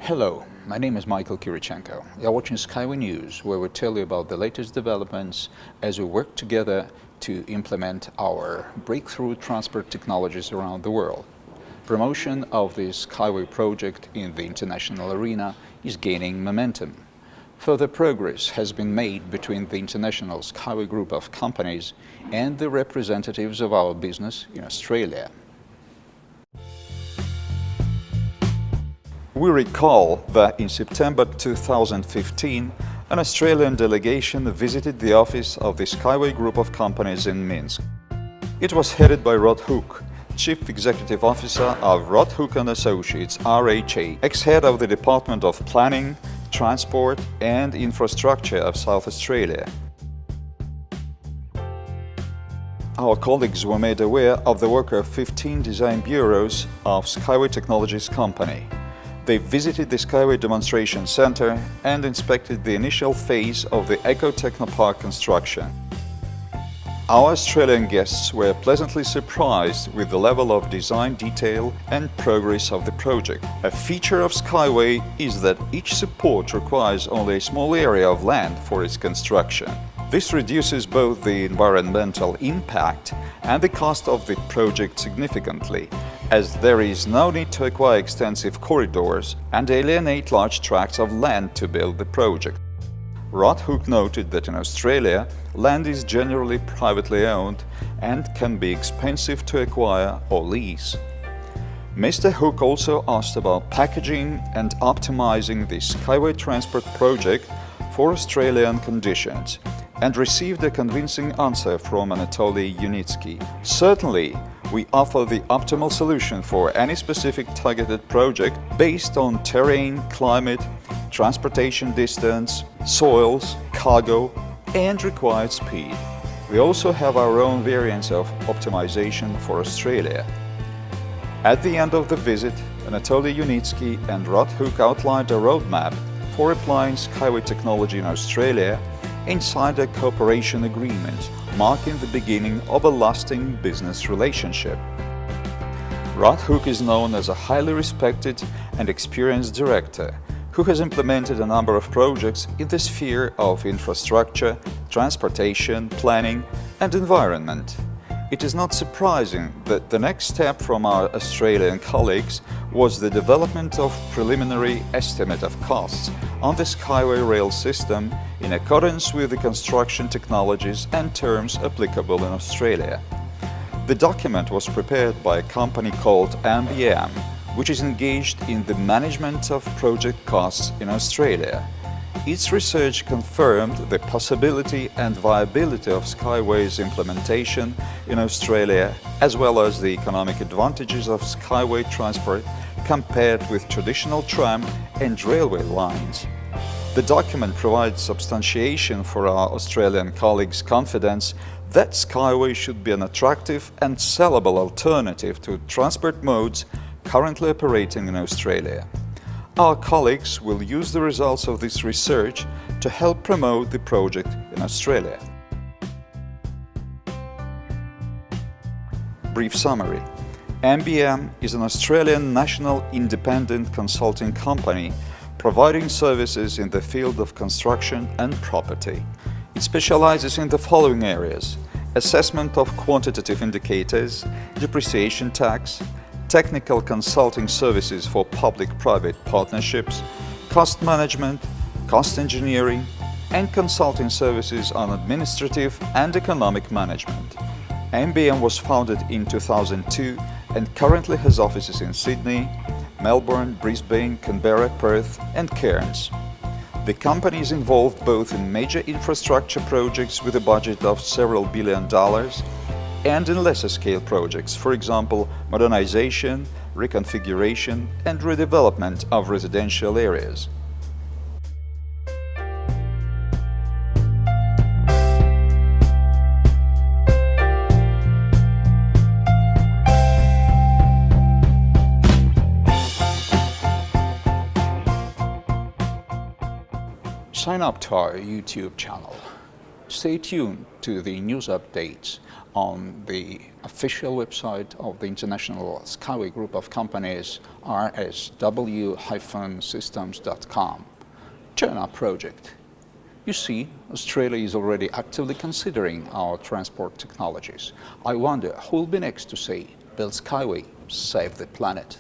Hello, my name is Michael Kirichenko. You're watching SkyWay News, where we tell you about the latest developments as we work together to implement our breakthrough transport technologies around the world. Promotion of the SkyWay project in the international arena is gaining momentum. Further progress has been made between the international SkyWay group of companies and the representatives of our business in Australia. We recall that in September 2015, an Australian delegation visited the office of the SkyWay group of companies in Minsk. It was headed by Rod Hook, Chief Executive Officer of Rod Hook & Associates, RHA, ex-head of the Department of Planning, Transport and Infrastructure of South Australia. Our colleagues were made aware of the work of 15 design bureaus of SkyWay Technologies company. They visited the SkyWay Demonstration Center and inspected the initial phase of the Eco Technopark construction. Our Australian guests were pleasantly surprised with the level of design detail and progress of the project. A feature of SkyWay is that each support requires only a small area of land for its construction. This reduces both the environmental impact and the cost of the project significantly, as there is no need to acquire extensive corridors and alienate large tracts of land to build the project. Rod Hook noted that in Australia, land is generally privately owned and can be expensive to acquire or lease. Mr. Hook also asked about packaging and optimizing the SkyWay transport project for Australian conditions, and received a convincing answer from Anatoly Unitsky. Certainly, we offer the optimal solution for any specific targeted project based on terrain, climate, transportation distance, soils, cargo, and required speed. We also have our own variants of optimization for Australia. At the end of the visit, Anatoly Unitsky and Rod Hook outlined a roadmap for applying SkyWay technology in Australia and signed a cooperation agreement, marking the beginning of a lasting business relationship. Rod Hook is known as a highly respected and experienced director who has implemented a number of projects in the sphere of infrastructure, transportation, planning, and environment. It is not surprising that the next step from our Australian colleagues was the development of preliminary estimate of costs on the SkyWay rail system in accordance with the construction technologies and terms applicable in Australia. The document was prepared by a company called MBM, which is engaged in the management of project costs in Australia. Its research confirmed the possibility and viability of SkyWay's implementation in Australia, as well as the economic advantages of SkyWay transport compared with traditional tram and railway lines. The document provides substantiation for our Australian colleagues' confidence that SkyWay should be an attractive and sellable alternative to transport modes currently operating in Australia. Our colleagues will use the results of this research to help promote the project in Australia. Brief summary. MBM is an Australian national independent consulting company providing services in the field of construction and property. It specializes in the following areas: assessment of quantitative indicators, depreciation tax, technical consulting services for public-private partnerships, cost management, cost engineering, and consulting services on administrative and economic management. MBM was founded in 2002 and currently has offices in Sydney, Melbourne, Brisbane, Canberra, Perth, and Cairns. The company is involved both in major infrastructure projects with a budget of several $billion and in lesser-scale projects, for example, modernization, reconfiguration, and redevelopment of residential areas. Sign up to our YouTube channel. Stay tuned to the news updates on the official website of the International SkyWay Group of Companies, rsw-systems.com. Join our project. You see, Australia is already actively considering our transport technologies. I wonder who will be next to say, build SkyWay, save the planet.